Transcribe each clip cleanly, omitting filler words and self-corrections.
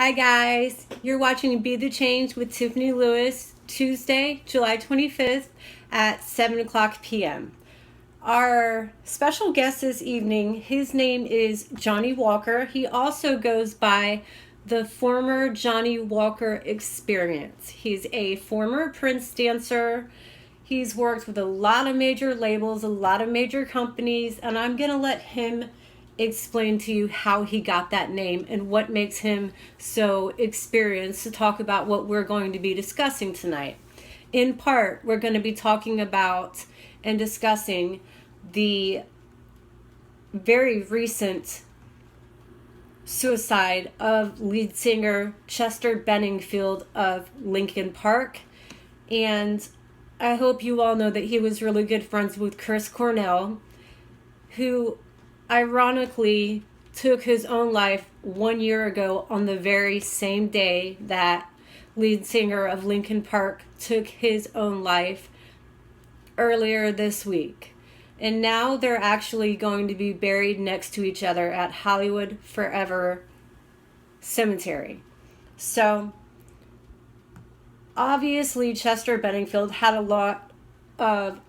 Hi guys, you're watching Be the Change with Tiffany Lewis, Tuesday, July 25th at 7 o'clock p.m. Our special guest this evening, his name is Johnny Walker. He also goes by the former Johnny Walker Experience. He's a former Prince dancer. He's worked with a lot of major labels, a lot of major companies, and I'm going to let him explain to you how he got that name and what makes him so experienced to talk about what we're going to be discussing tonight. In part, we're going to be talking about and discussing the very recent suicide of lead singer Chester Bennington of Linkin Park. And I hope you all know that he was really good friends with Chris Cornell, who ironically took his own life 1 year ago on the very same day that lead singer of Linkin Park took his own life earlier this week. And now they're actually going to be buried next to each other at Hollywood Forever Cemetery. So obviously Chester Bennington had a lot of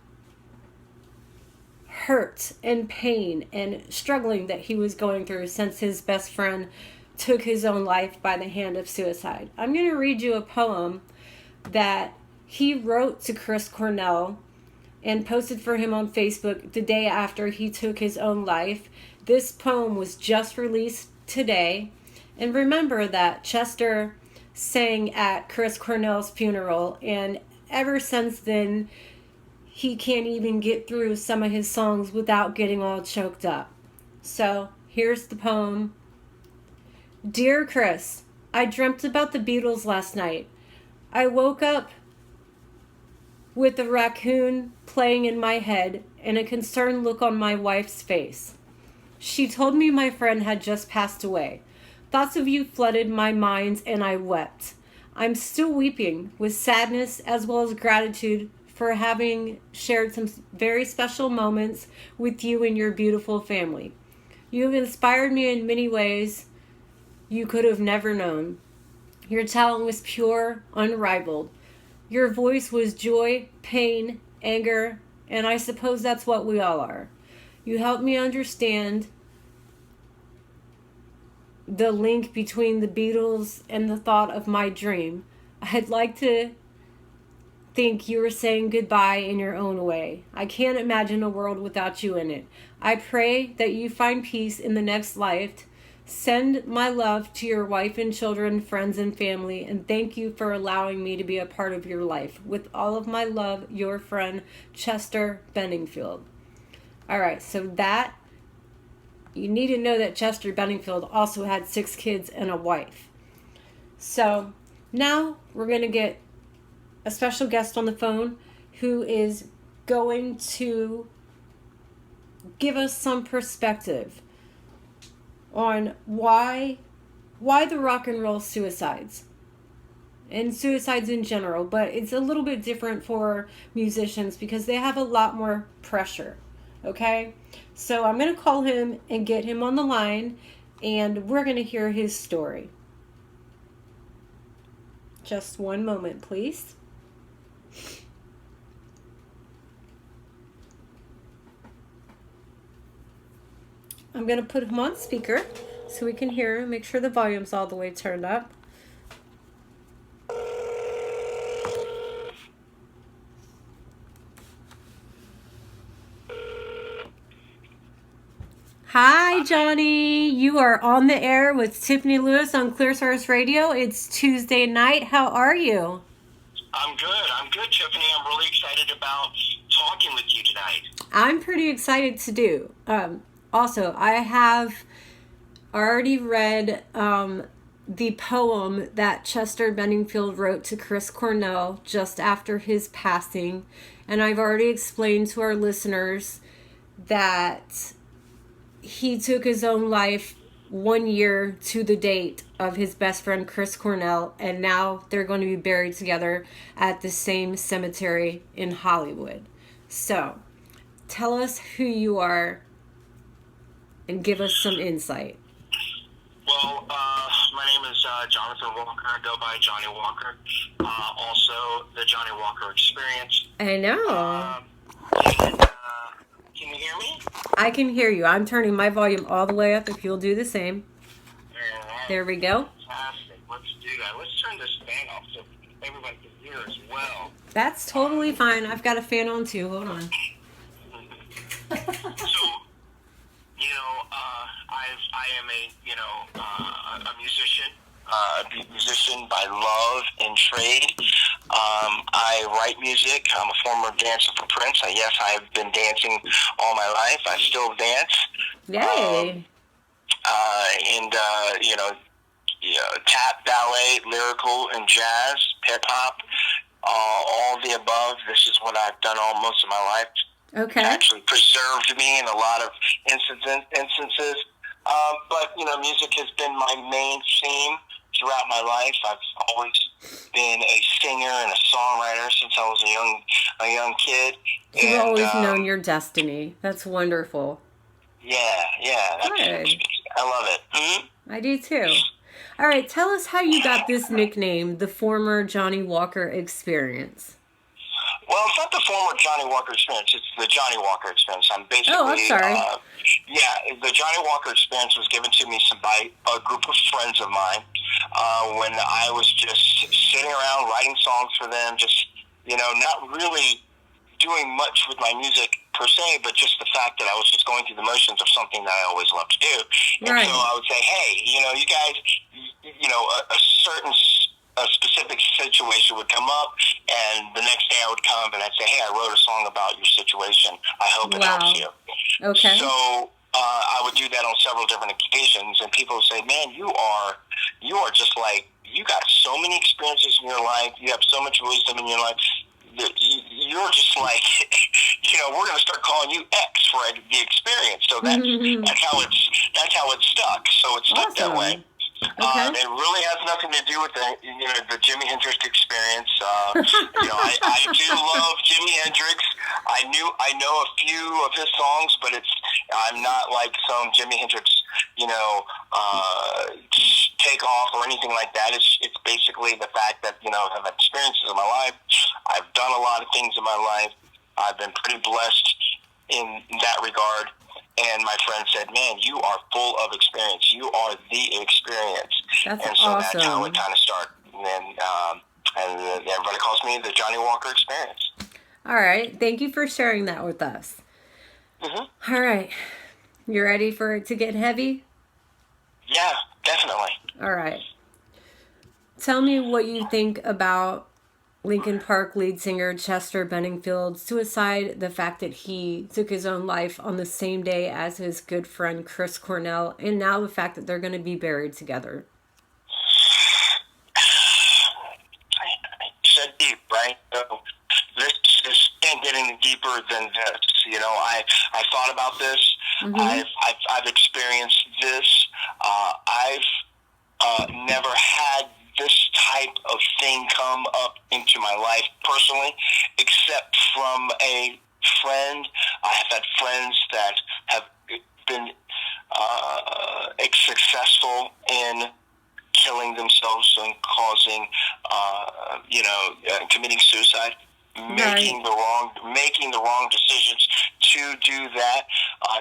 hurt and pain and struggling that he was going through since his best friend took his own life by the hand of suicide. I'm going to read you a poem that he wrote to Chris Cornell and posted for him on Facebook the day after he took his own life. This poem was just released today. And remember that Chester sang at Chris Cornell's funeral, and ever since then he can't even get through some of his songs without getting all choked up. So here's the poem. Dear Chris, I dreamt about the Beatles last night. I woke up with a raccoon playing in my head and a concerned look on my wife's face. She told me my friend had just passed away. Thoughts of you flooded my mind and I wept. I'm still weeping with sadness as well as gratitude for having shared some very special moments with you and your beautiful family. You have inspired me in many ways you could have never known. Your talent was pure, unrivaled. Your voice was joy, pain, anger, and I suppose that's what we all are. You helped me understand the link between the Beatles and the thought of my dream. I'd like to think you were saying goodbye in your own way. I can't imagine a world without you in it. I pray that you find peace in the next life. Send my love to your wife and children, friends and family, and thank you for allowing me to be a part of your life. With all of my love, your friend, Chester Bennington. All right, so that, you need to know that Chester Bennington also had 6 kids and a wife. So now we're going to get a special guest on the phone who is going to give us some perspective on why the rock and roll suicides and suicides in general, but it's a little bit different for musicians because they have a lot more pressure. Okay, so I'm going to call him and get him on the line, and we're going to hear his story. Just one moment, please. I'm going to put him on speaker so we can hear him. Make sure the volume's all the way turned up. Hi, Johnny. You are on the air with Tiffany Lewis on Clearsource Radio. It's Tuesday night. How are you? I'm good, Tiffany. I'm really excited about talking with you tonight. I'm pretty excited to do. Also, I have already read the poem that Chester Bennington wrote to Chris Cornell just after his passing. And I've already explained to our listeners that he took his own life 1 year to the date of his best friend Chris Cornell, and now they're going to be buried together at the same cemetery in Hollywood. So, tell us who you are and give us some insight. Well, my name is Jonathan Walker. I go by Johnny Walker. Also, the Johnny Walker Experience. I know. And, can you hear me? I can hear you. I'm turning my volume all the way up if you'll do the same. Alright. There we go. Fantastic. Let's do that. Let's turn this fan off so everybody can hear as well. That's totally fine. I've got a fan on too. Hold on. So, I am a musician. A musician by love and trade. I write music. I'm a former dancer for Prince. Yes, I've been dancing all my life. I still dance. Yay. Tap, ballet, lyrical, and jazz, hip hop, all the above. This is what I've done most of my life. Okay. It actually preserved me in a lot of instances. But music has been my main theme throughout my life. I've always been a singer and a songwriter since I was a young kid. You've always known your destiny. That's wonderful. Yeah. Good. I love it. Mm-hmm. I do too. All right, tell us how you got this nickname, the former Johnny Walker Experience. Well, it's not the former Johnny Walker Experience. It's the Johnny Walker Experience. I'm basically... Oh, I'm sorry. The Johnny Walker Experience was given to me by a group of friends of mine when I was just sitting around writing songs for them, just, not really doing much with my music per se, but just the fact that I was just going through the motions of something that I always loved to do. And right. so I would say, hey, you guys, a specific situation would come up, and the next day I would come and I'd say, hey, I wrote a song about your situation. I hope it helps you. Okay. So I would do that on several different occasions, and people would say, man, you are just like, you got so many experiences in your life. You have so much wisdom in your life. You're just like, we're going to start calling you X for the experience. So that's how it's stuck. So it's stuck that way. Okay. It really has nothing to do with the Jimi Hendrix experience. I do love Jimi Hendrix. I know a few of his songs, but I'm not like some Jimi Hendrix, take off or anything like that. It's basically the fact that I've had experiences in my life. I've done a lot of things in my life. I've been pretty blessed in that regard. And my friend said, man, you are full of experience. You are the experience. That's and so awesome. That's how it kind of started. And then everybody calls me the Johnny Walker Experience. All right. Thank you for sharing that with us. Mm-hmm. All right. You ready for it to get heavy? Yeah, definitely. All right. Tell me what you think about Linkin Park lead singer Chester Benningfield's suicide, the fact that he took his own life on the same day as his good friend Chris Cornell, and now the fact that they're going to be buried together. You said deep, right? So this can't get any deeper than this. I thought about this. Mm-hmm. I've experienced this. I've never had this type of thing come up into my life personally, except from a friend. I have had friends that have been successful in killing themselves and causing, committing suicide, making the wrong decisions to do that,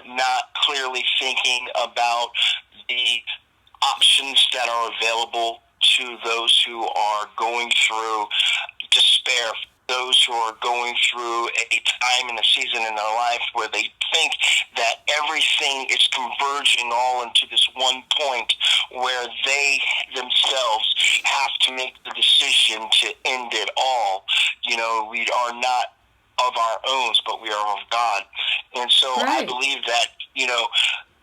not clearly thinking about the options that are available to those who are going through despair, those who are going through a time and a season in their life where they think that everything is converging all into this one point where they themselves have to make the decision to end it all. We are not of our own, but we are of God. And so I believe that,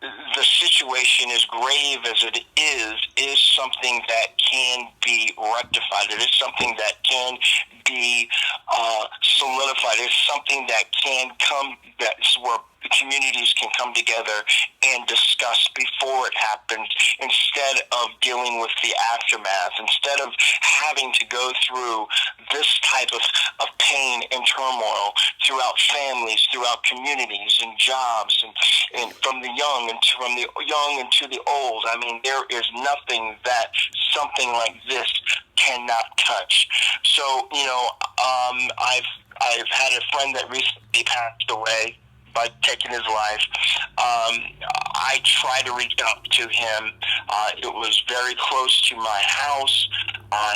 the situation, as grave as it is something that can be rectified. It is something that can be solidified. It's something that can come, that's where the communities can come together and discuss before it happens, instead of dealing with the aftermath, instead of having to go through this type of pain and turmoil throughout families, throughout communities and jobs, and from the young and from the young and to the old. I mean, there is nothing that something like this cannot touch. So, I've had a friend that recently passed away by taking his life. I tried to reach out to him. It was very close to my house.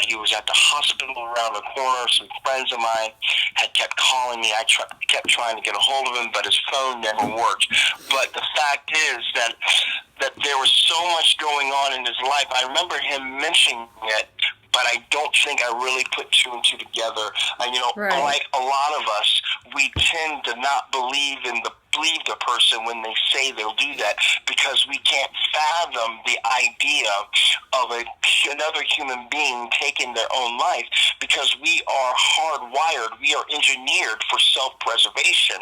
He was at the hospital around the corner. Some friends of mine had kept calling me. I kept trying to get a hold of him, but his phone never worked. But the fact is that there was so much going on in his life. I remember him mentioning it, but I don't think I really put two and two together. Right. Like a lot of us, we tend to not believe the person when they say they'll do that, because we can't fathom the idea of another human being taking their own life, because we are hardwired, we are engineered for self-preservation.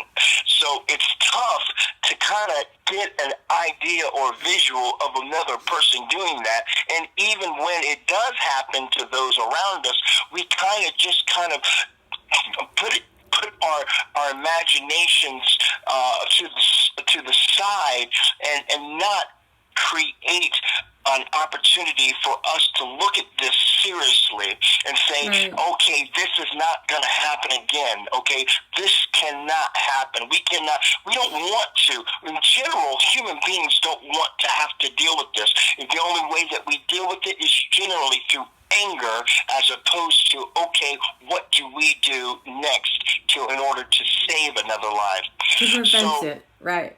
So it's tough to kind of get an idea or visual of another person doing that. And even when it does happen to those around us, we kind of put our imaginations to the side, and not create an opportunity for us to look at this seriously and say, Right. okay, this is not going to happen again. Okay, this cannot happen. We don't want to. In general, human beings don't want to have to deal with this. And the only way that we deal with it is generally through anger, as opposed to, okay, what do we do next in order to save another life? To prevent it. Right.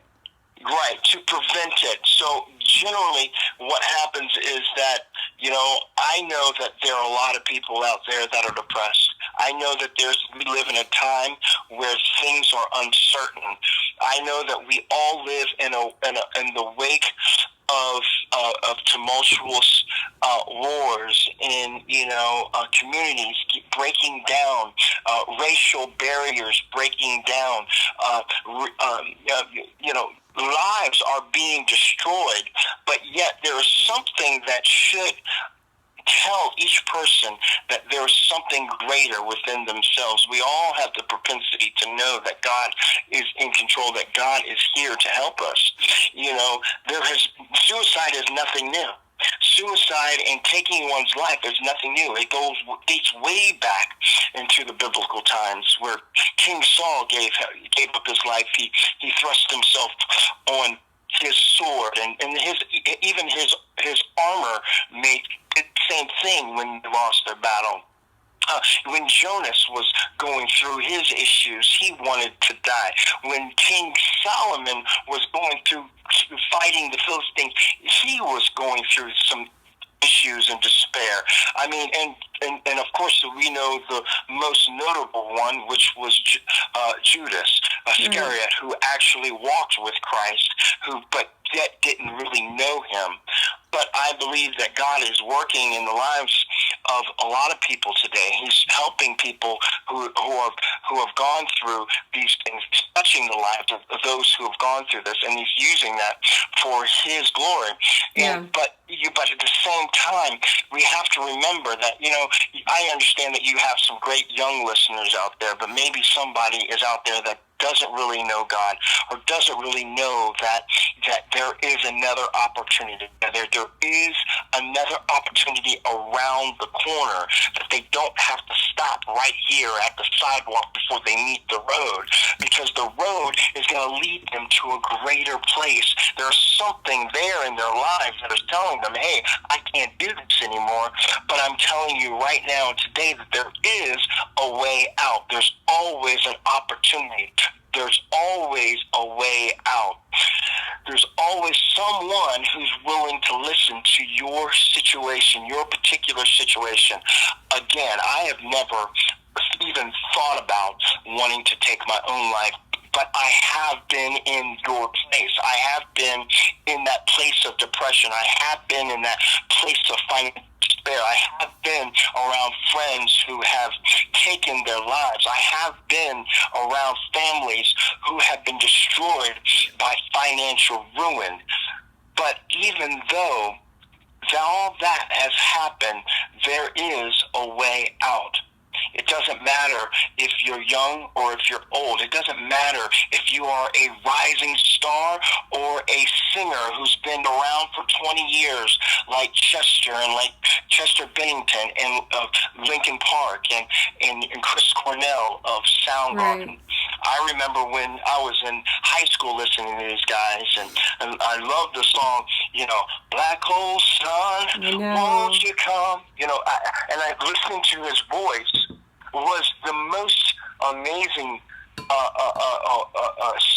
Right, to prevent it. So generally what happens is that, I know that there are a lot of people out there that are depressed. I know that we live in a time where things are uncertain. I know that we all live in the wake of tumultuous wars in communities breaking down, racial barriers breaking down, lives are being destroyed. But yet there is something that should tell each person that there's something greater within themselves. We all have the propensity to know that God is in control, that God is here to help us. Suicide is nothing new. Suicide and taking one's life is nothing new. It dates way back into the biblical times, where King Saul gave up his life. He thrust himself on his sword, and his armor made the same thing when they lost their battle. When Jonas was going through his issues, he wanted to die. When King Solomon was going through fighting the Philistines, he was going through some issues and despair. I mean, and of course we know the most notable one, which was Judas Iscariot, who actually walked with Christ, but yet didn't really know him. But I believe that God is working in the lives of a lot of people today. He's helping people who have gone through these things, touching the lives of those who have gone through this, and he's using that for his glory. Yeah. But at the same time, we have to remember that, I understand that you have some great young listeners out there, but maybe somebody is out there that doesn't really know God, or doesn't really know that there is another opportunity. There is another opportunity around the corner, that they don't have to stop right here at the sidewalk before they meet the road, because the road is going to lead them to a greater place. There's something there in their lives that is telling them, hey, I can't do this anymore. But I'm telling you right now today that there is a way out. There's always an opportunity. There's always a way out. There's always someone who's willing to listen to your situation, your particular situation. Again, I have never even thought about wanting to take my own life, but I have been in your place. I have been in that place of depression. I have been in that place of financial despair. I have been around friends who have taken their lives. I have been around families who have been destroyed by financial ruin. But even though all that has happened, there is a way out. It doesn't matter if you're young or if you're old. It doesn't matter if you are a rising star or a singer who's been around for 20 years, like Chester and like Chester Bennington and Linkin Park and Chris Cornell of Soundgarden. Right. I remember when I was in high school listening to these guys, and I love the song, you know, Black Hole Sun, won't you come? You know, listening to his voice was the most amazing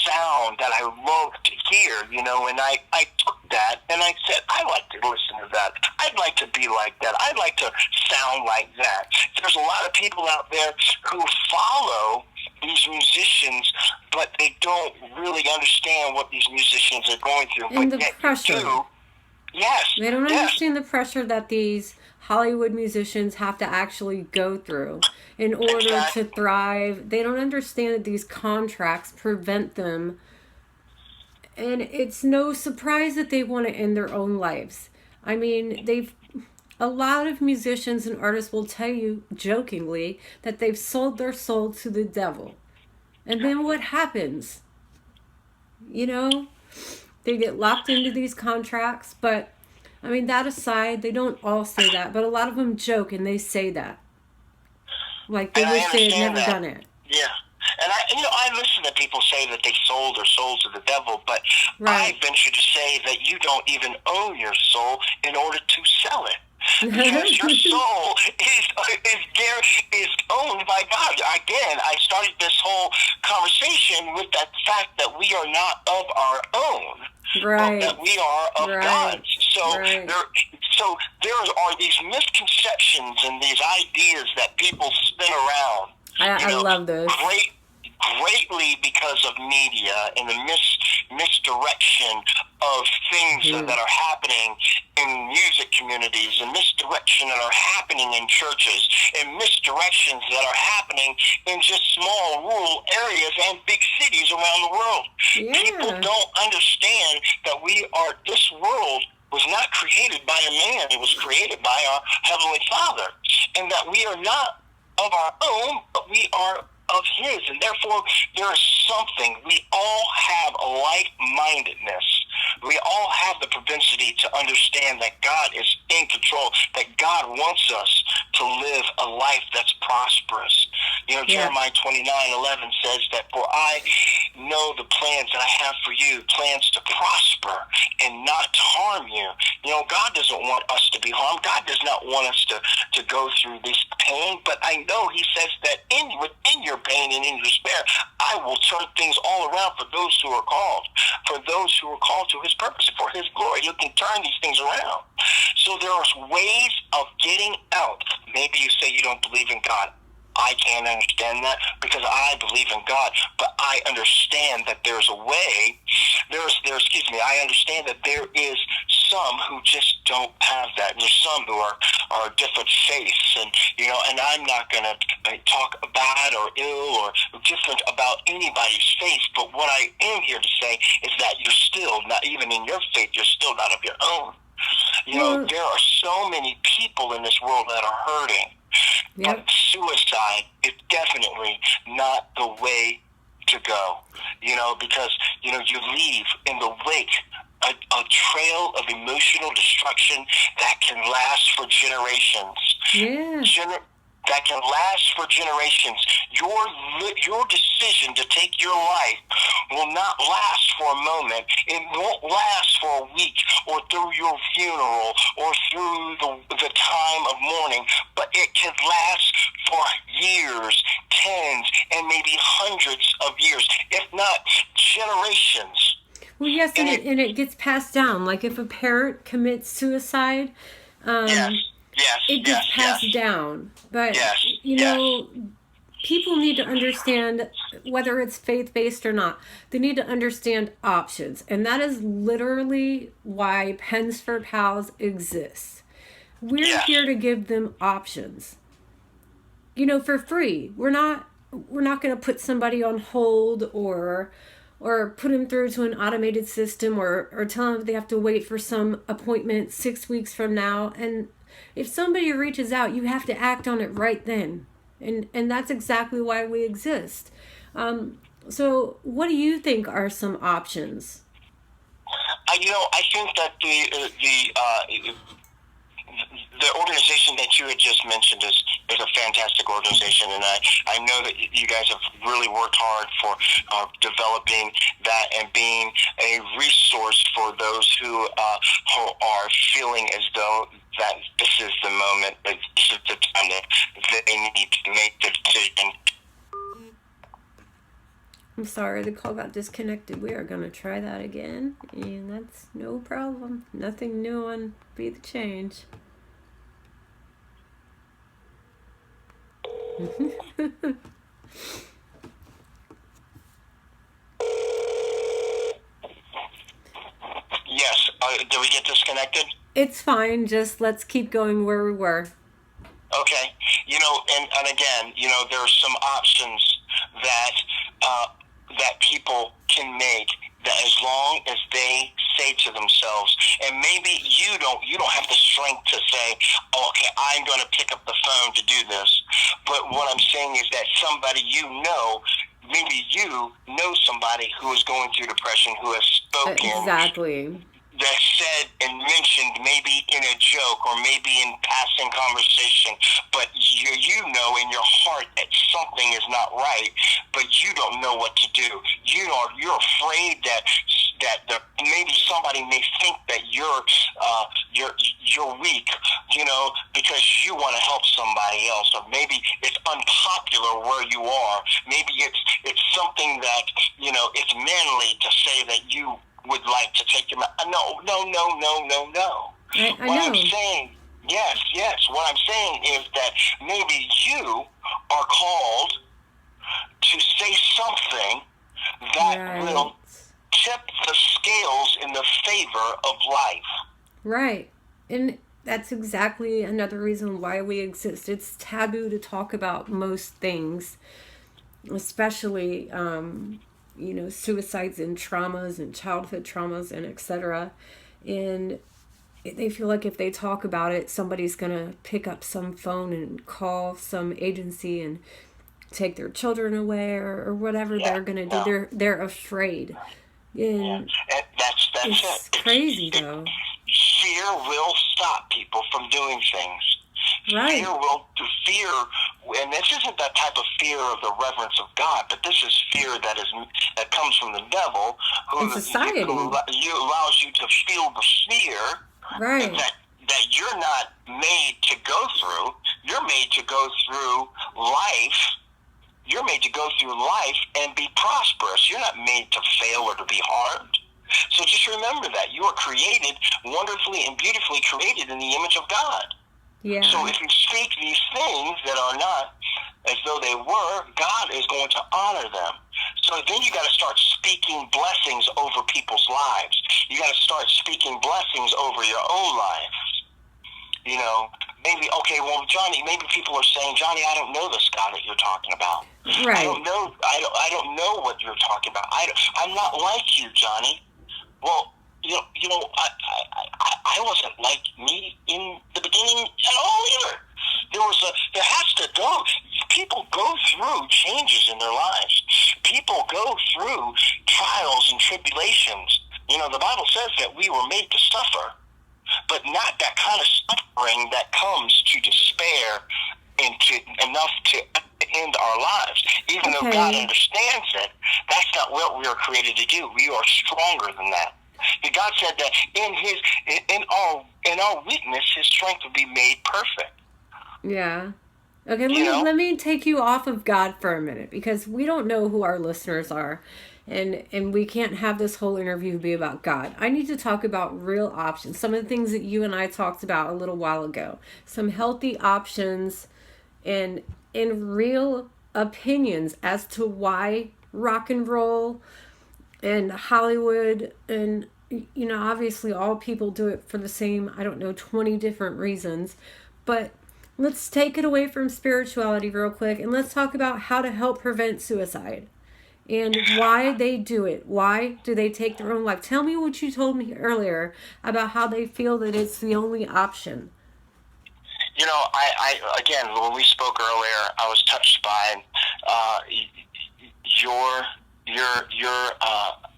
sound that I loved to hear, you know, and I took that and I said, I like to listen to that. I'd like to be like that. I'd like to sound like that. There's a lot of people out there who follow these musicians, but they don't really understand what these musicians are going through. And but the pressure. Yes. They don't understand the pressure that these Hollywood musicians have to actually go through in order to thrive. They don't understand that these contracts prevent them. And it's no surprise that they want to end their own lives. I mean, a lot of musicians and artists will tell you jokingly that they've sold their soul to the devil. And then what happens? You know, they get locked into these contracts, but I mean, that aside, they don't all say that, but a lot of them joke and they say that. Like they wish they had never done it. Yeah. And I listen to people say that they sold their soul to the devil, but I venture to say that you don't even own your soul in order to sell it. Because your soul is owned by God. Again, I started this whole conversation with that fact that we are not of our own, but that we are of God's. So there are these misconceptions and these ideas that people spin around. I love those. Greatly because of media and the misdirection of things that are happening in music communities and misdirection that are happening in churches and misdirections that are happening in just small rural areas and big cities around the world. Yeah. People don't understand that this world was not created by a man. It was created by our Heavenly Father. And that we are not of our own, but we are of His. And therefore, there is something. We all have a like-mindedness. We all have the propensity to understand that God is in control, that God wants us to live a life that's prosperous. You know, Jeremiah 29:11 says that, for I know the plans that I have for you, plans to prosper and not to harm you. You know, God doesn't want us to be harmed. God does not want us to go through this pain, but I know He says that within your pain and in your despair, I will turn things all around for those who are called to His purpose, for His glory. You can turn these things around. So there are ways of getting out. Maybe you say you don't believe in God. I can't understand that because I believe in God, but I understand that there's a way. I understand that there is some who just don't have that. And there's some who are different faiths, and I'm not going to talk bad or ill or different about anybody's faith. But what I am here to say is that you're still not, even in your faith, you're still not of your own. You know, there are so many people in this world that are hurting. Yep. But suicide is definitely not the way to go, because, you leave in the wake a trail of emotional destruction that can last for generations. Yeah. That can last for generations. Your decision to take your life will not last for a moment. It won't last for a week or through your funeral or through the time of mourning, but it can last for years, tens, and maybe hundreds of years, if not generations. Well, yes, and it gets passed down. Like if a parent commits suicide, it gets passed down. But, people need to understand, whether it's faith-based or not, they need to understand options. And that is literally why Pens for Pals exists. We're here to give them options. You know, for free. We're not going to put somebody on hold or put them through to an automated system or tell them they have to wait for some appointment 6 weeks from now. And if somebody reaches out, you have to act on it right then. And that's exactly why we exist. So what do you think are some options? I think that the organization that you had just mentioned is a fantastic organization, and I know that you guys have really worked hard for developing that and being a resource for those who are feeling as though that this is the moment, that this is the time that they need to make the decision. I'm sorry, the call got disconnected. We are going to try that again, and that's no problem. Nothing new on Be the Change. Yes. Did we get disconnected? It's fine. Just let's keep going where we were. Okay. And again, there are some options that that people can make, that as long as they say to themselves, and maybe you don't have the strength to say, oh, okay, I'm going to pick up the phone to do this. But what I'm saying is that somebody maybe you know somebody who is going through depression, who has spoken. Exactly. That said and mentioned maybe in a joke or maybe in passing conversation, but you know in your heart that something is not right, but you don't know what to do. You're afraid that maybe somebody may think that you're weak, because you want to help somebody else, or maybe it's unpopular where you are. Maybe it's something that it's manly to say that you would like to take your... No. I know. I'm saying, yes. What I'm saying is that maybe you are called to say something that will tip the scales in the favor of life. Right. And that's exactly another reason why we exist. It's taboo to talk about most things, especially... suicides and traumas and childhood traumas and etc. And they feel like if they talk about it, somebody's going to pick up some phone and call some agency and take their children away or whatever they're going to do. They're afraid. And that's it's crazy, though. Fear will stop people from doing things. Right. Fear, and this isn't that type of fear of the reverence of God, but this is fear that comes from the devil, who society allows you to feel the fear, right? That you're not made to go through. You're made to go through life. You're made to go through life and be prosperous. You're not made to fail or to be harmed. So just remember that you are created, wonderfully and beautifully created in the image of God. Yeah. So if you speak these things that are not as though they were, God is going to honor them. So then you got to start speaking blessings over people's lives. You got to start speaking blessings over your own life. Maybe, okay, well, Johnny, maybe people are saying, Johnny, I don't know this guy that you're talking about. Right. I don't know what you're talking about. I'm not like you, Johnny. Well, I wasn't like me in the beginning at all either. There has to go. People go through changes in their lives. People go through trials and tribulations. The Bible says that we were made to suffer, but not that kind of suffering that comes to despair and enough to end our lives. Even though God understands it, that's not what we are created to do. We are stronger than that. God said that in our weakness, His strength will be made perfect. Yeah. Okay, let me take you off of God for a minute, because we don't know who our listeners are, and we can't have this whole interview be about God. I need to talk about real options, some of the things that you and I talked about a little while ago, some healthy options and real opinions as to why rock and roll and Hollywood and obviously all people do it for the same, 20 different reasons. But let's take it away from spirituality real quick and let's talk about how to help prevent suicide and why they do it. Why do they take their own life? Tell me what you told me earlier about how they feel that it's the only option. I again, when we spoke earlier, I was touched by your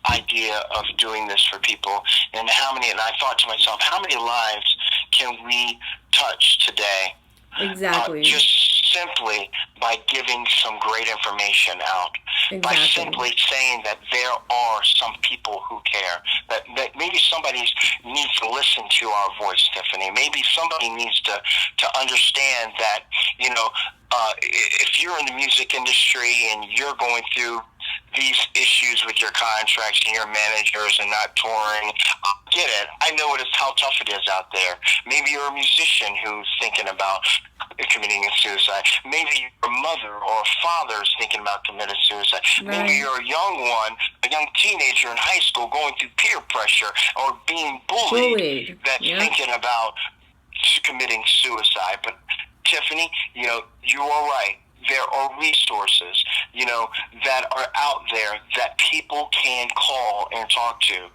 idea of doing this for people, and I thought to myself, how many lives can we touch today? Exactly. Just simply by giving some great information out. Exactly. By simply saying that there are some people who care. That maybe somebody needs to listen to our voice, Tiffany. Maybe somebody needs to understand that, if you're in the music industry and you're going through these issues with your contracts and your managers and not touring, I get it. I know how tough it is out there. Maybe you're a musician who's thinking about committing a suicide. Maybe your mother or father is thinking about committing suicide. Right. Maybe you're a young teenager in high school going through peer pressure or being bullied. That's thinking about committing suicide. But Tiffany, you are right. There are resources, that are out there that people can call and talk to.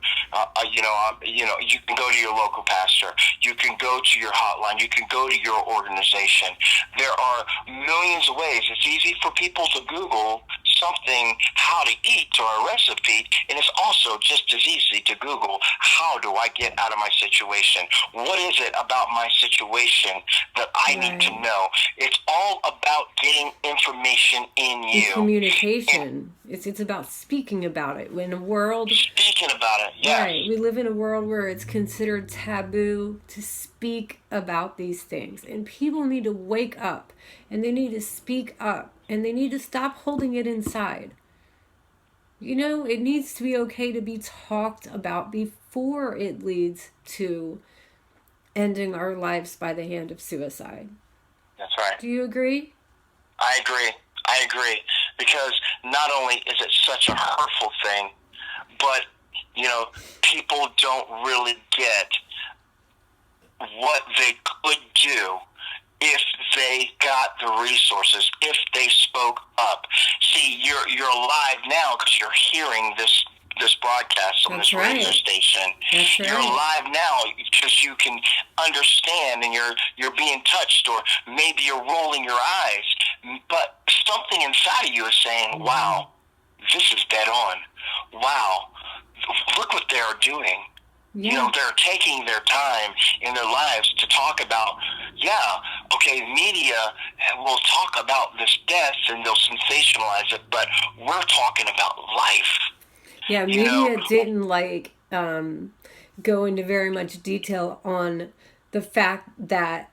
You can go to your local pastor. You can go to your hotline. You can go to your organization. There are millions of ways. It's easy for people to Google something, how to eat, or a recipe, and it's also just as easy to Google, how do I get out of my situation? What is it about my situation that I need to know? It's all about getting information in you. And communication. It's about speaking about it. Speaking about it, yes. Right. We live in a world where it's considered taboo to speak about these things. And people need to wake up. And they need to speak up. And they need to stop holding it inside. It needs to be okay to be talked about before it leads to ending our lives by the hand of suicide. That's right. Do you agree? I agree. Because not only is it such a hurtful thing, but, people don't really get what they could do if they got the resources, if they spoke up. See, you're alive now because you're hearing this broadcast on this radio station. That's right. You're alive now because you can understand and you're being touched, or maybe you're rolling your eyes, but something inside of you is saying, wow, this is dead on. Wow, look what they're doing. Yeah. They're taking their time in their lives to talk about, media will talk about this death and they'll sensationalize it, but we're talking about life. Yeah, media didn't go into very much detail on the fact that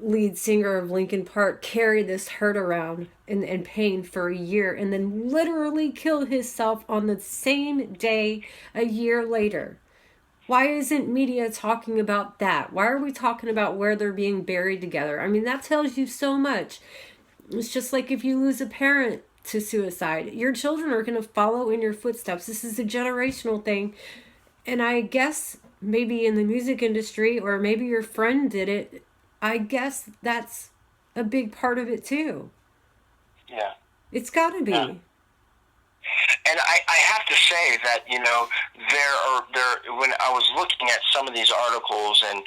lead singer of Linkin Park carried this hurt around and pain for a year and then literally killed himself on the same day a year later. Why isn't media talking about that? Why are we talking about where they're being buried together? I mean, that tells you so much. It's just like if you lose a parent to suicide, your children are going to follow in your footsteps. This is a generational thing. And I guess maybe in the music industry, or maybe your friend did it, I guess that's a big part of it too. Yeah. It's got to be. Yeah. And I have to say that, when I was looking at some of these articles and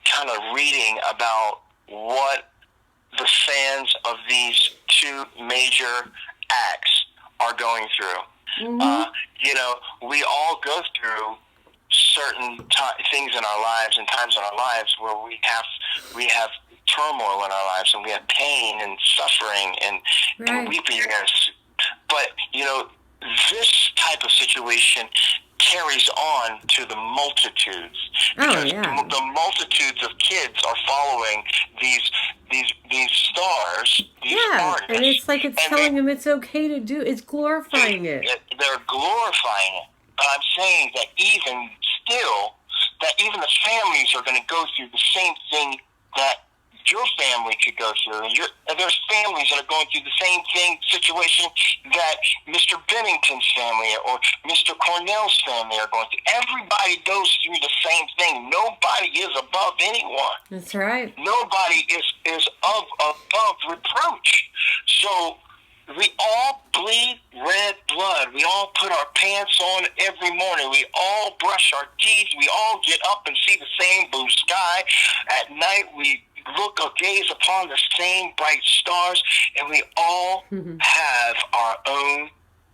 kind of reading about what the fans of these two major acts are going through. Mm-hmm. We all go through certain things in our lives and times in our lives where we have turmoil in our lives and we have pain and suffering and weepiness. But, this type of situation carries on to the multitudes. Because the multitudes of kids are following these stars, these artists. And it's like it's telling them it's okay to do. It's glorifying it. They're glorifying it. But I'm saying that even still, that even the families are going to go through the same thing that your family could go through. And there's families that are going through the same situation that Mr. Bennington's family or Mr. Cornell's family are going through. Everybody goes through the same thing. Nobody is above anyone. That's right. Nobody is above reproach. So we all bleed red blood. We all put our pants on every morning. We all brush our teeth. We all get up and see the same blue sky. At night, we look or gaze upon the same bright stars, and we all have our own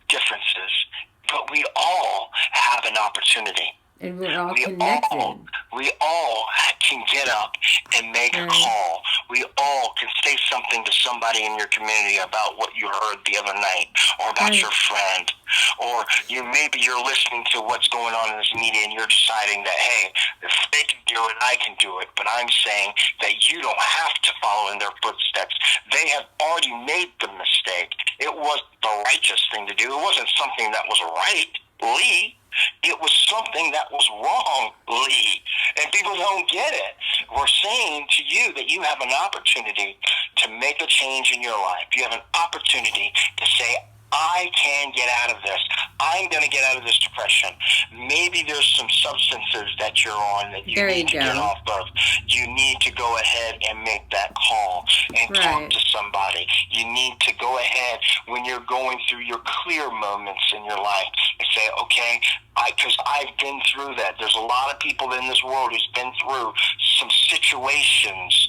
differences. But we all have an opportunity. And we're all connected. We all can get up and make a call. We all can say something to somebody in your community about what you heard the other night, or about your friend, or maybe you're listening to what's going on in this media and you're deciding that, hey, if they can do it, I can do it. But I'm saying that you don't have to follow in their footsteps. They have already made the mistake. It was the righteous thing to do. It wasn't something that was right, Lee. It was something that was wrong, Lee. And people don't get it. We're saying to you that you have an opportunity to make a change in your life. You have an opportunity to say, I can get out of this. I'm going to get out of this depression. Maybe there's some substances that you're on that you need to get off of. You need to go ahead and make that call and talk to somebody. You need to go ahead when you're going through your clear moments in your life and say, okay, because I've been through that. There's a lot of people in this world who's been through some situations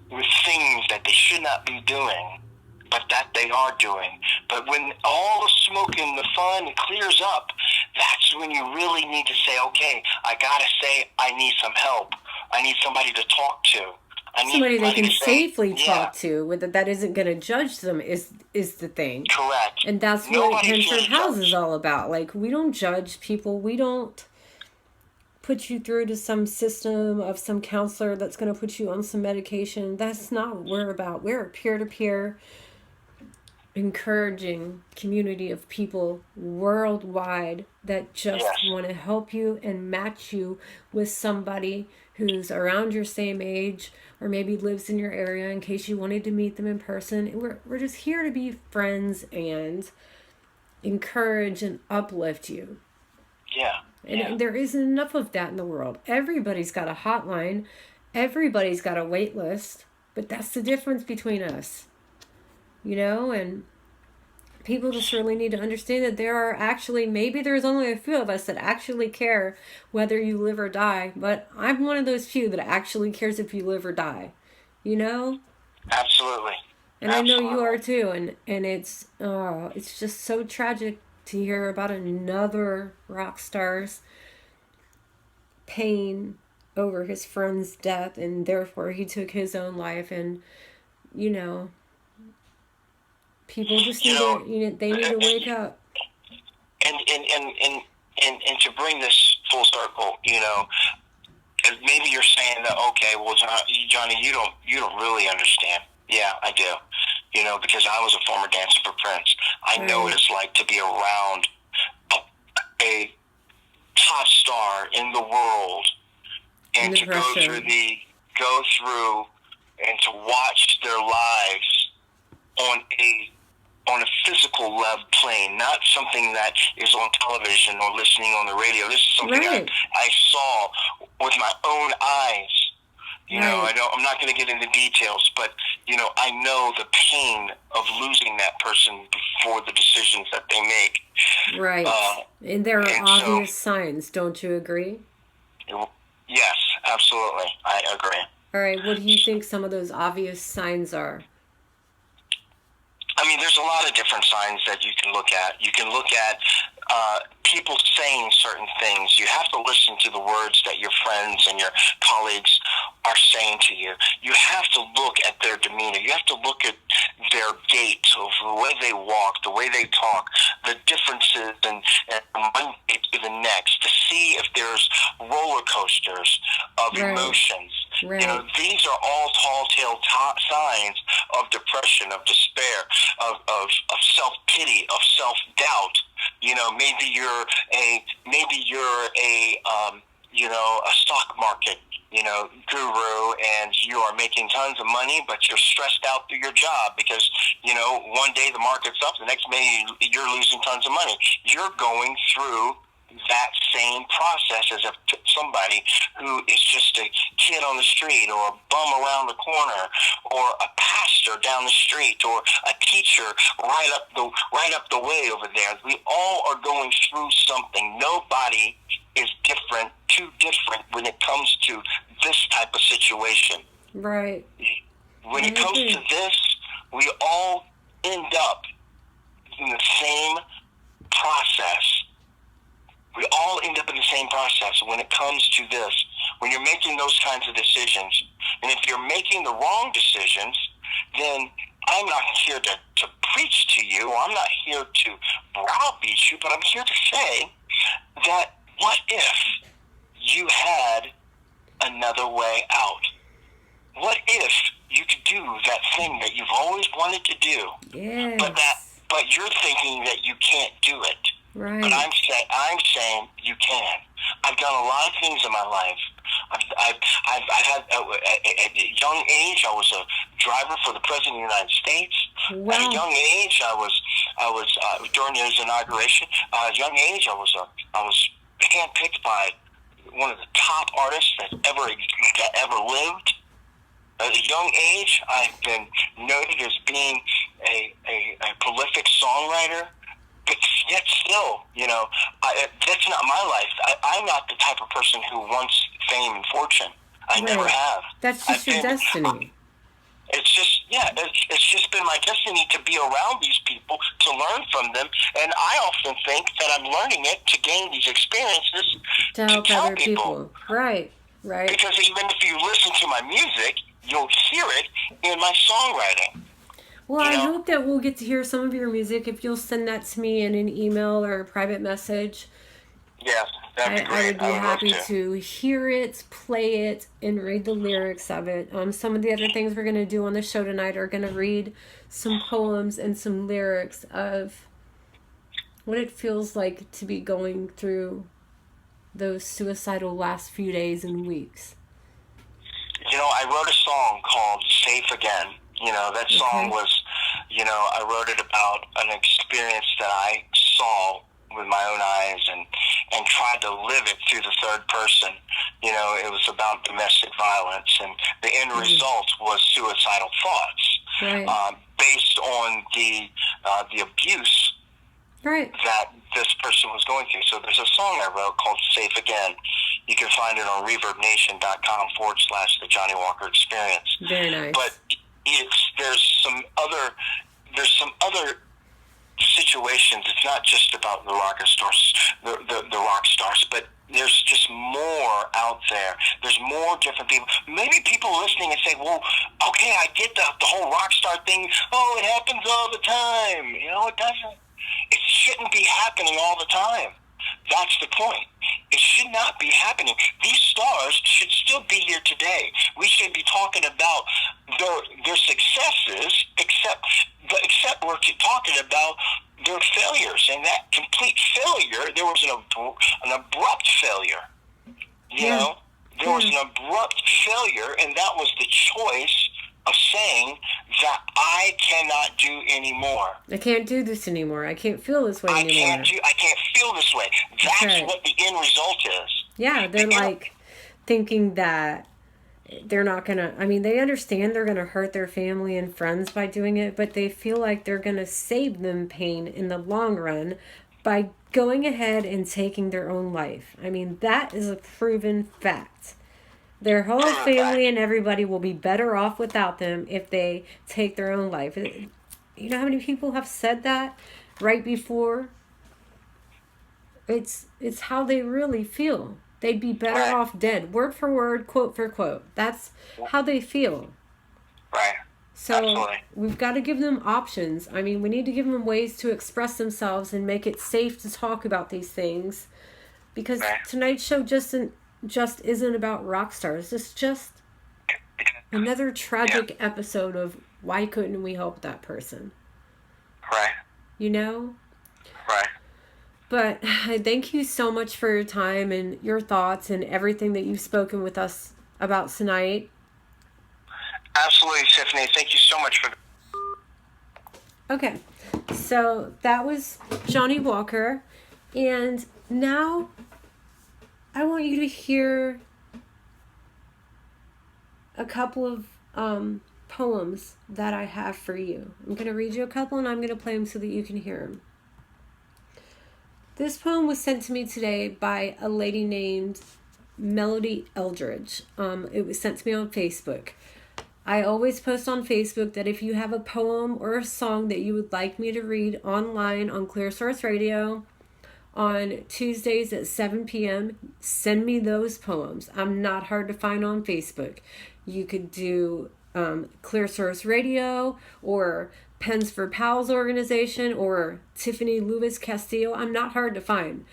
with things that they should not be doing, but that they are doing. But when all the smoke and the fun clears up, that's when you really need to say, okay, I gotta say I need some help. I need somebody to talk to. I need somebody they can safely talk to, that isn't going to judge them is the thing. Correct. And that's what Hanford House is all about. Like, we don't judge people. We don't put you through to some system of some counselor that's going to put you on some medication. That's not what we're about. We're a peer-to-peer encouraging community of people worldwide that just want to help you and match you with somebody who's around your same age or maybe lives in your area in case you wanted to meet them in person. We're just here to be friends and encourage and uplift you. Yeah. And there isn't enough of that in the world. Everybody's got a hotline. Everybody's got a wait list. But that's the difference between us. And people just really need to understand that there are actually, maybe there's only a few of us that actually care whether you live or die. But I'm one of those few that actually cares if you live or die. Absolutely. And I know you are too. And it's just so tragic to hear about another rock star's pain over his friend's death, and therefore he took his own life. And people just need to wake up. And to bring this full circle, and maybe you're saying that, okay, well, Johnny, you don't really understand. Yeah, I do. Because I was a former dancer for Prince. I know what it's like to be around a top star in the world and to go through and to watch their lives on a physical level plane, not something that is on television or listening on the radio. This is something I saw with my own eyes. I'm not going to get into details, but I know the pain of losing that person before the decisions that they make. Right. And there are obvious signs, don't you agree? Yes, absolutely. I agree. All right, what do you think some of those obvious signs are? I mean, there's a lot of different signs that you can look at. You can look at people saying certain things. You have to listen to the words that your friends and your colleagues are saying to you. You have to look at their demeanor. You have to look at their gait, of the way they walk, the way they talk, the differences and one day to the next, to see if there's roller coasters of emotions. Right. These are all telltale signs of depression, of despair, of self-pity, of self-doubt. Maybe you're a stock market guru, and you are making tons of money, but you're stressed out through your job because, one day the market's up, the next day you're losing tons of money. You're going through that same process as if somebody who is just a kid on the street, or a bum around the corner, or a pastor down the street, or a teacher right up the way over there. We all are going through something. Nobody is too different when it comes to this type of situation. Right. When it comes to this, we all end up in the same process. We all end up in the same process when it comes to this. When you're making those kinds of decisions, and if you're making the wrong decisions, then I'm not here to preach to you. I'm not here to browbeat you, but I'm here to say that what if you had another way out? What if you could do that thing that you've always wanted to do, yes. but you're thinking that you can't do it? Right. But I'm saying you can. I've done a lot of things in my life. I've had at a young age, I was a driver for the President of the United States. Wow. At a young age, I was during his inauguration. At a young age, I was handpicked by one of the top artists that ever lived. At a young age, I've been noted as being a prolific songwriter. But yet still, that's not my life. I'm not the type of person who wants fame and fortune. I never have. That's just your destiny. It's just been my destiny to be around these people, to learn from them, and I often think that I'm learning it to gain these experiences to help other people. Right. Because even if you listen to my music, you'll hear it in my songwriting. Well, I hope that we'll get to hear some of your music. If you'll send that to me in an email or a private message. Yes, that'd be great. I would be happy to hear it, play it, and read the lyrics of it. Some of the other things we're going to do on the show tonight are going to read some poems and some lyrics of what it feels like to be going through those suicidal last few days and weeks. I wrote a song called Safe Again. That song was, I wrote it about an experience that I saw with my own eyes and tried to live it through the third person. It was about domestic violence, and the end result was suicidal thoughts, based on the abuse that this person was going through. So there's a song I wrote called Safe Again. You can find it on reverbnation.com/The Johnny Walker Experience. Very nice. But there's some other situations. It's not just about the rock stars, the rock stars, but there's just more out there. There's more different people. Maybe people listening and say, well, okay, I get the whole rock star thing. Oh, it happens all the time. It doesn't. It shouldn't be happening all the time. That's the point. It should not be happening. These stars should still be here today. We should be talking about their successes, except we're talking about their failures. And that complete failure, there was an abrupt failure. There was an abrupt failure, and that was the choice of saying that I cannot do anymore. I can't do this anymore. I can't feel this way anymore. I can't feel this way. That's what the end result is. Yeah, they're thinking that they're not going to... they understand they're going to hurt their family and friends by doing it, but they feel like they're going to save them pain in the long run by going ahead and taking their own life. That is a proven fact. Their whole family and everybody will be better off without them if they take their own life. You know how many people have said that right before? It's how they really feel. They'd be better off dead. Word for word, quote for quote. That's how they feel. Right. So absolutely. We've got to give them options. We need to give them ways to express themselves and make it safe to talk about these things. Because tonight's show just isn't about rock stars. It's just another tragic episode of why couldn't we help that person? Right. Right. But I thank you so much for your time and your thoughts and everything that you've spoken with us about tonight? Absolutely, Tiffany. Thank you so much for. Okay, so that was Johnny Walker, and now I want you to hear a couple of poems that I have for you. I'm going to read you a couple, and I'm going to play them so that you can hear them. This poem was sent to me today by a lady named Melody Eldridge. It was sent to me on Facebook. I always post on Facebook that if you have a poem or a song that you would like me to read online on Clearsource Radio on Tuesdays at 7 p.m., send me those poems. I'm not hard to find on Facebook. You could do Clearsource Radio or Pens for Pals organization or Tiffany Lewis Castillo. I'm not hard to find.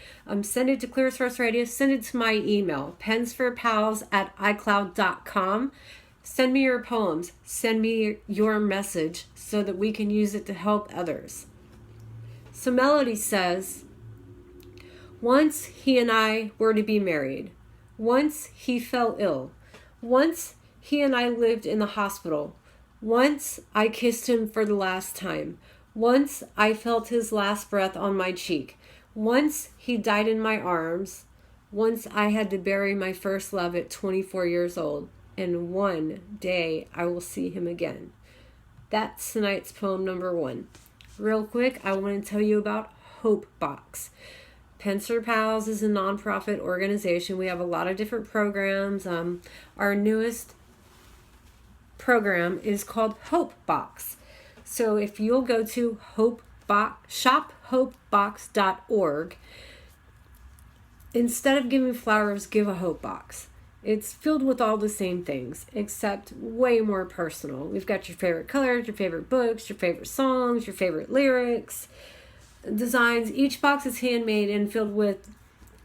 Send it to Clearsource Radio. Send it to my email, pensforpals@icloud.com. Send me your poems. Send me your message so that we can use it to help others. So Melody says, once he and I were to be married. Once he fell ill. Once he and I lived in the hospital. Once I kissed him for the last time. Once I felt his last breath on my cheek. Once he died in my arms. Once I had to bury my first love at 24 years old. And one day I will see him again. That's tonight's poem number 1. Real quick, I want to tell you about Hope Box. Pens for Pals is a nonprofit organization. We have a lot of different programs. Our newest program is called Hope Box. So if you'll go to shophopebox.org, instead of giving flowers, give a Hope Box. It's filled with all the same things, except way more personal. We've got your favorite colors, your favorite books, your favorite songs, your favorite lyrics, designs. Each box is handmade and filled with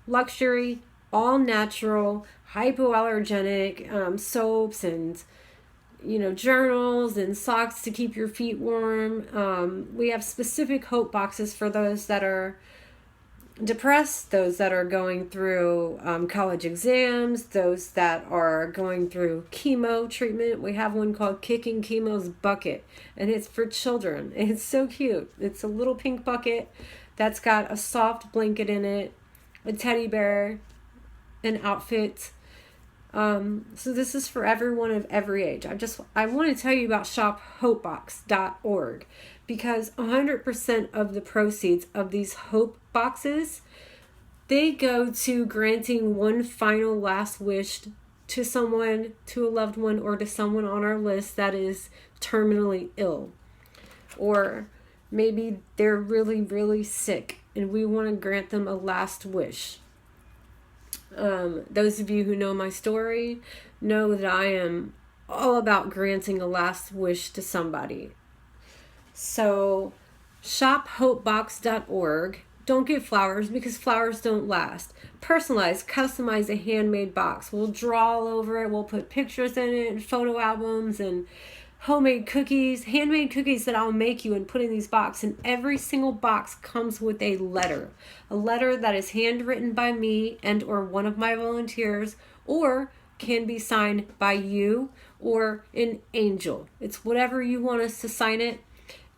luxury, all natural, hypoallergenic soaps and journals and socks to keep your feet warm. We have specific Hope Boxes for those that are depressed, those that are going through college exams, those that are going through chemo treatment. We have one called Kicking Chemo's Bucket, and it's for children. It's so cute. It's a little pink bucket that's got a soft blanket in it, a teddy bear, an outfit. So this is for everyone of every age. I want to tell you about shophopebox.org because 100% of the proceeds of these Hope Boxes, they go to granting one final last wish to someone, to a loved one, or to someone on our list that is terminally ill. Or maybe they're really, really sick and we want to grant them a last wish. Those of you who know my story know that I am all about granting a last wish to somebody. So, shophopebox.org. Don't get flowers because flowers don't last. Personalize, customize a handmade box. We'll draw all over it. We'll put pictures in it and photo albums and homemade cookies, handmade cookies that I'll make you and put in these boxes. And every single box comes with a letter that is handwritten by me and or one of my volunteers, or can be signed by you or an angel. It's whatever you want us to sign it.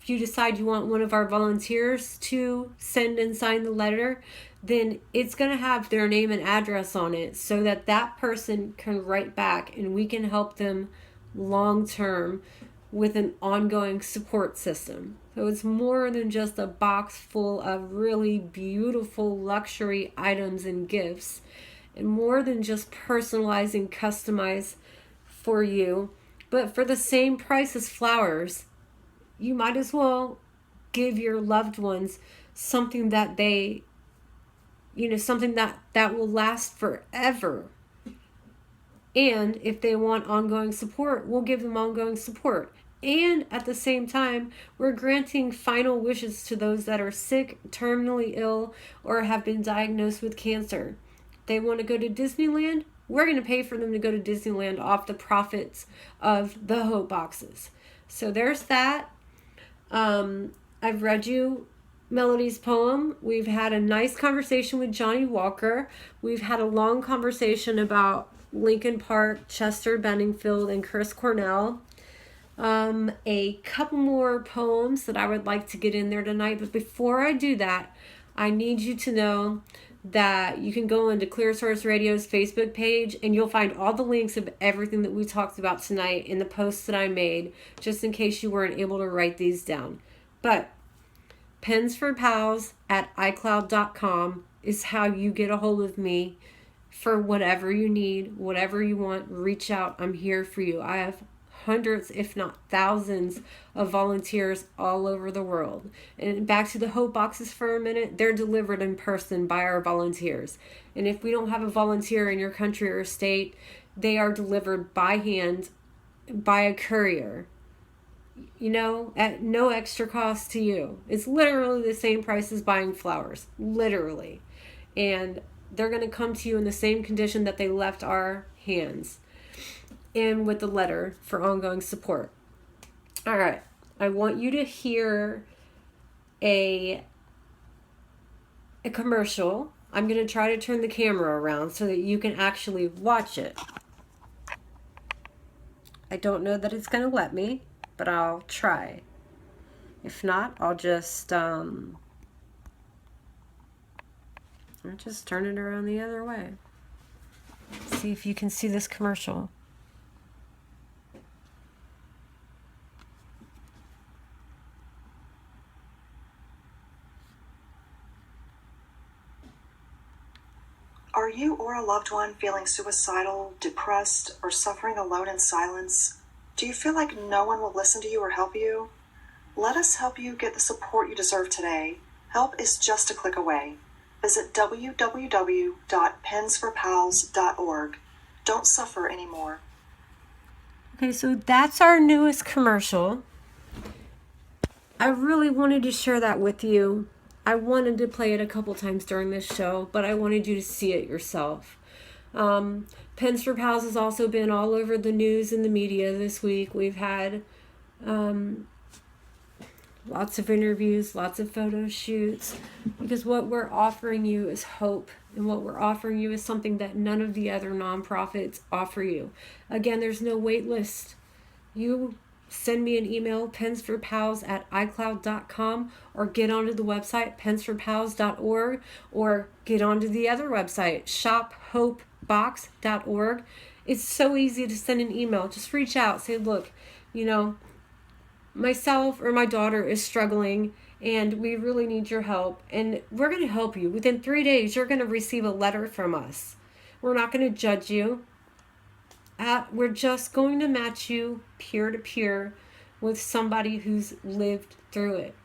If you decide you want one of our volunteers to send and sign the letter, then it's going to have their name and address on it so that that person can write back and we can help them long term with an ongoing support system. So it's more than just a box full of really beautiful luxury items and gifts, and more than just personalize and customize for you, but for the same price as flowers, you might as well give your loved ones something that they, something that will last forever. And if they want ongoing support, we'll give them ongoing support. And at the same time, we're granting final wishes to those that are sick, terminally ill, or have been diagnosed with cancer. They want to go to Disneyland, we're going to pay for them to go to Disneyland off the profits of the Hope Boxes. So there's that. I've read you Melody's poem. We've had a nice conversation with Johnny Walker. We've had a long conversation about Linkin Park, Chester Bennington, and Chris Cornell. A couple more poems that I would like to get in there tonight. But before I do that, I need you to know that you can go into Clearsource Radio's Facebook page and you'll find all the links of everything that we talked about tonight in the posts that I made, just in case you weren't able to write these down. But pensforpals@icloud.com is how you get a hold of me for whatever you need, whatever you want. Reach out. I'm here for you. I have hundreds, if not thousands, of volunteers all over the world. And back to the Hope Boxes for a minute, they're delivered in person by our volunteers. And if we don't have a volunteer in your country or state, they are delivered by hand by a courier, you know, at no extra cost to you. It's literally the same price as buying flowers, literally. And they're going to come to you in the same condition that they left our hands, and with the letter for ongoing support. All right, I want you to hear a commercial. I'm going to try to turn the camera around so that you can actually watch it. I don't know that it's going to let me, but I'll try. If not, I'll just turn it around the other way. See if you can see this commercial. Are you or a loved one feeling suicidal, depressed, or suffering alone in silence? Do you feel like no one will listen to you or help you? Let us help you get the support you deserve today. Help is just a click away. Visit www.pensforpals.org. Don't suffer anymore. Okay, so that's our newest commercial. I really wanted to share that with you. I wanted to play it a couple times during this show, but I wanted you to see it yourself. Pens for Pals has also been all over the news and the media this week. We've had lots of interviews, lots of photo shoots, because what we're offering you is hope, and what we're offering you is something that none of the other nonprofits offer you. Again, there's no wait list. You send me an email, pensforpals@icloud.com, or get onto the website, pensforpals.org, or get onto the other website, shophopebox.org. It's so easy to send an email. Just reach out, say, look, you know, myself or my daughter is struggling and we really need your help, and we're going to help you. Within 3 days, you're going to receive a letter from us. We're not going to judge you. We're just going to match you peer-to-peer with somebody who's lived through it.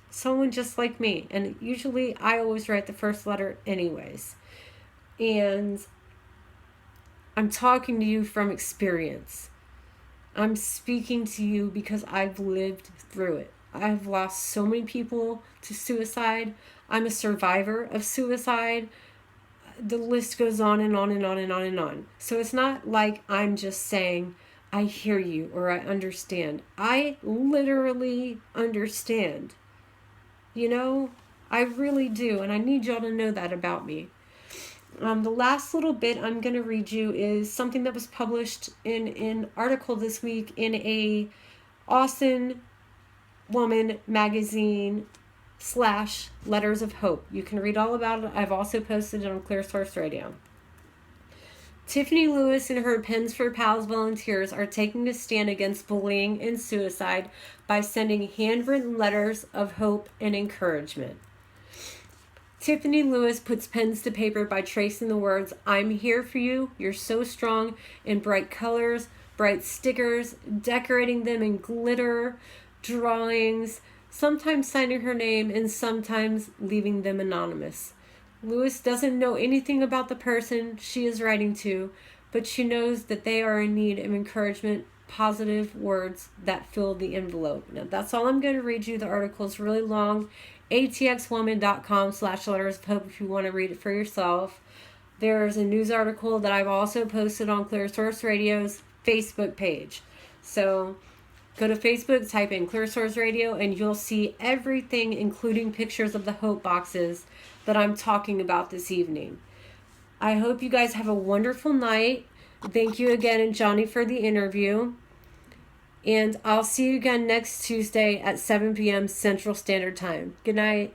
Someone just like me. And usually I always write the first letter anyways. And I'm talking to you from experience. I'm speaking to you because I've lived through it. I've lost so many people to suicide. I'm a survivor of suicide. The list goes on and on and on and on and on. So it's not like I'm just saying, I hear you or I understand. I literally understand. You know, I really do. And I need y'all to know that about me. The last little bit I'm going to read you is something that was published in an article this week in a Austin Woman magazine / Letters of Hope. You can read all about it. I've also posted it on Clearsource Radio. Tiffany Lewis and her Pens for Pals volunteers are taking a stand against bullying and suicide by sending handwritten letters of hope and encouragement. Tiffany Lewis puts pens to paper by tracing the words, "I'm here for you, you're so strong," in bright colors, bright stickers, decorating them in glitter, drawings, sometimes signing her name and sometimes leaving them anonymous. Lewis doesn't know anything about the person she is writing to, but she knows that they are in need of encouragement, positive words that fill the envelope. Now, that's all I'm going to read you. The article is really long. atxwoman.com/letters of hope if you want to read it for yourself. There's a news article that I've also posted on Clearsource Radio's Facebook page. So go to Facebook, type in Clearsource Radio, and you'll see everything, including pictures of the Hope Boxes that I'm talking about this evening. I hope you guys have a wonderful night. Thank you again, and Johnny, for the interview. And I'll see you again next Tuesday at 7 p.m. Central Standard Time. Good night.